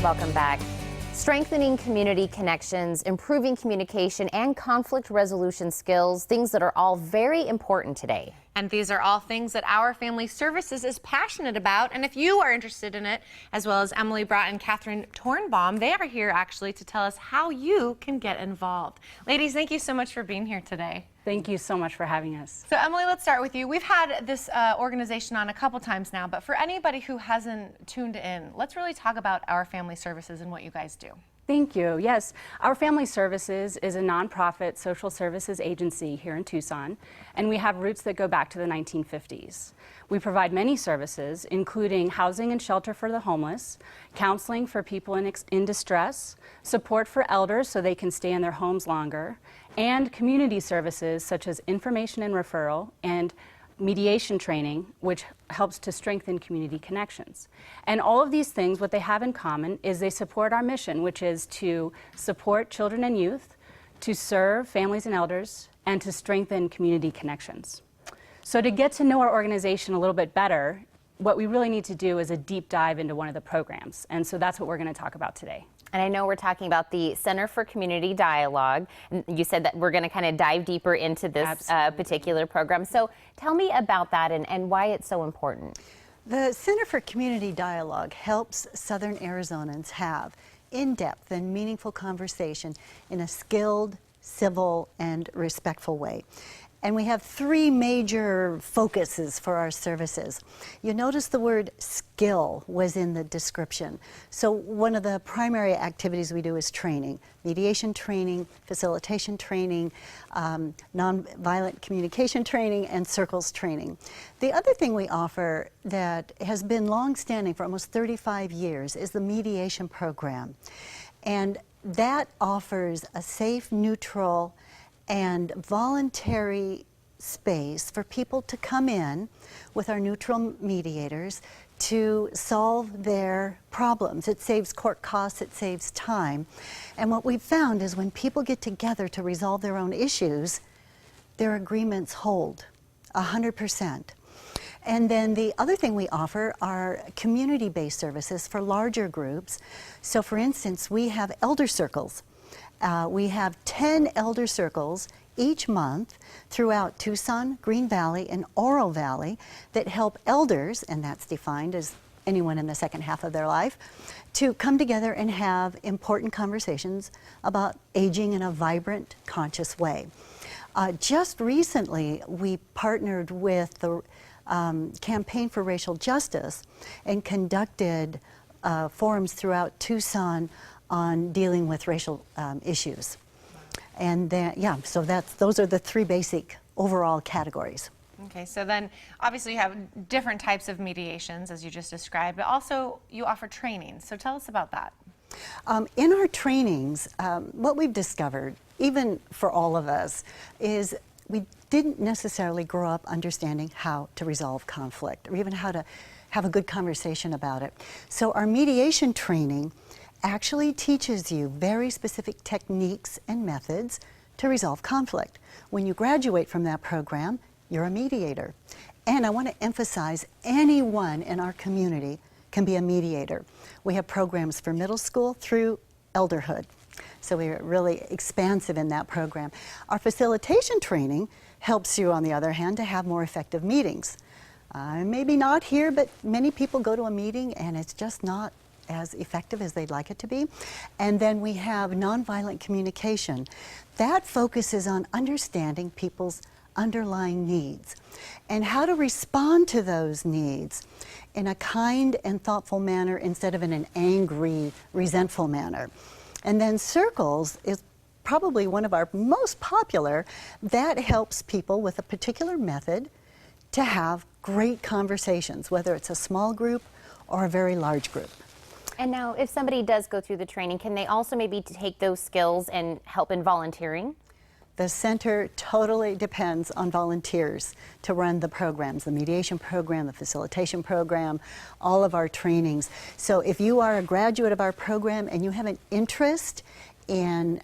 Welcome back. Strengthening community connections, improving communication and conflict resolution skills, things that are all very important today. And these are all things that Our Family Services is passionate about. And if you are interested in it, as well as Emily Brott and Catherine Tornbaum, they are here actually to tell us how you can get involved. Ladies, thank you so much for being here today. Thank you so much for having us. So Emily, let's start with you. We've had this organization on a couple times now, but for anybody who hasn't tuned in, let's really talk about Our Family Services and what you guys do. Thank you. Yes, Our Family Services is a nonprofit social services agency here in Tucson, and we have roots that go back to the 1950s. We provide many services, including housing and shelter for the homeless, counseling for people in distress, support for elders so they can stay in their homes longer, and community services such as information and referral and mediation training, which helps to strengthen community connections. And all of these things, what they have in common is they support our mission, which is to support children and youth, to serve families and elders, and to strengthen community connections. So to get to know our organization a little bit better, what we really need to do is a deep dive into one of the programs. And so that's what we're going to talk about today. And I know we're talking about the Center for Community Dialogue. And you said that we're going to kind of dive deeper into this particular program. So tell me about that and why it's so important. The Center for Community Dialogue helps Southern Arizonans have in-depth and meaningful conversation in a skilled, civil, and respectful way. And we have three major focuses for our services. You notice the word skill was in the description. So one of the primary activities we do is training, mediation training, facilitation training, nonviolent communication training, and circles training. The other thing we offer that has been long-standing for almost 35 years is the mediation program. And that offers a safe, neutral, and voluntary space for people to come in with our neutral mediators to solve their problems. It saves court costs, it saves time. And what we've found is when people get together to resolve their own issues, their agreements hold 100%. And then the other thing we offer are community-based services for larger groups. So for instance, we have elder circles. We have 10 elder circles each month throughout Tucson, Green Valley, and Oro Valley that help elders, and that's defined as anyone in the second half of their life, to come together and have important conversations about aging in a vibrant, conscious way. Just recently, we partnered with the Campaign for Racial Justice and conducted forums throughout Tucson on dealing with racial issues. And then, yeah, so those are the three basic overall categories. Okay, so then obviously you have different types of mediations as you just described, but also you offer training. So tell us about that. In our trainings, what we've discovered, even for all of us, is we didn't necessarily grow up understanding how to resolve conflict or even how to have a good conversation about it. So our mediation training actually teaches you very specific techniques and methods to resolve conflict. When you graduate from that program, you're a mediator. And I want to emphasize anyone in our community can be a mediator. We have programs for middle school through elderhood. So we're really expansive in that program. Our facilitation training helps you, on the other hand, to have more effective meetings. Maybe not here, but many people go to a meeting and it's just not as effective as they'd like it to be. And then we have nonviolent communication. That focuses on understanding people's underlying needs and how to respond to those needs in a kind and thoughtful manner instead of in an angry, resentful manner. And then circles is probably one of our most popular. That helps people with a particular method to have great conversations, whether it's a small group or a very large group. And now, if somebody does go through the training, can they also maybe take those skills and help in volunteering? The center totally depends on volunteers to run the programs, the mediation program, the facilitation program, all of our trainings. So if you are a graduate of our program and you have an interest in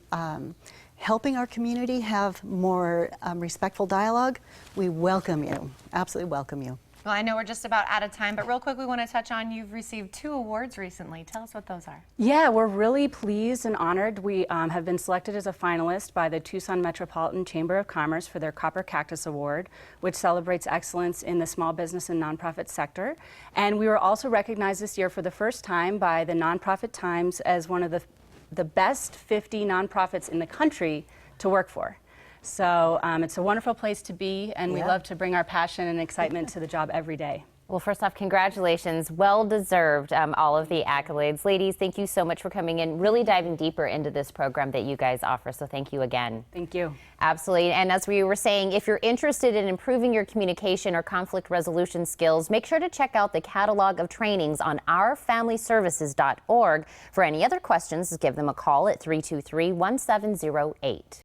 helping our community have more respectful dialogue, we welcome you, absolutely welcome you. Well, I know we're just about out of time, but real quick, we want to touch on you've received 2 awards recently. Tell us what those are. Yeah, we're really pleased and honored. We have been selected as a finalist by the Tucson Metropolitan Chamber of Commerce for their Copper Cactus Award, which celebrates excellence in the small business and nonprofit sector. And we were also recognized this year for the first time by the Nonprofit Times as one of the best 50 nonprofits in the country to work for. So it's a wonderful place to be, and we love to bring our passion and excitement to the job every day. Well, first off, congratulations. Well deserved, all of the accolades. Ladies, thank you so much for coming in, really diving deeper into this program that you guys offer. So thank you again. Thank you. Absolutely. And as we were saying, if you're interested in improving your communication or conflict resolution skills, make sure to check out the catalog of trainings on ourfamilyservices.org. For any other questions, give them a call at 323-1708.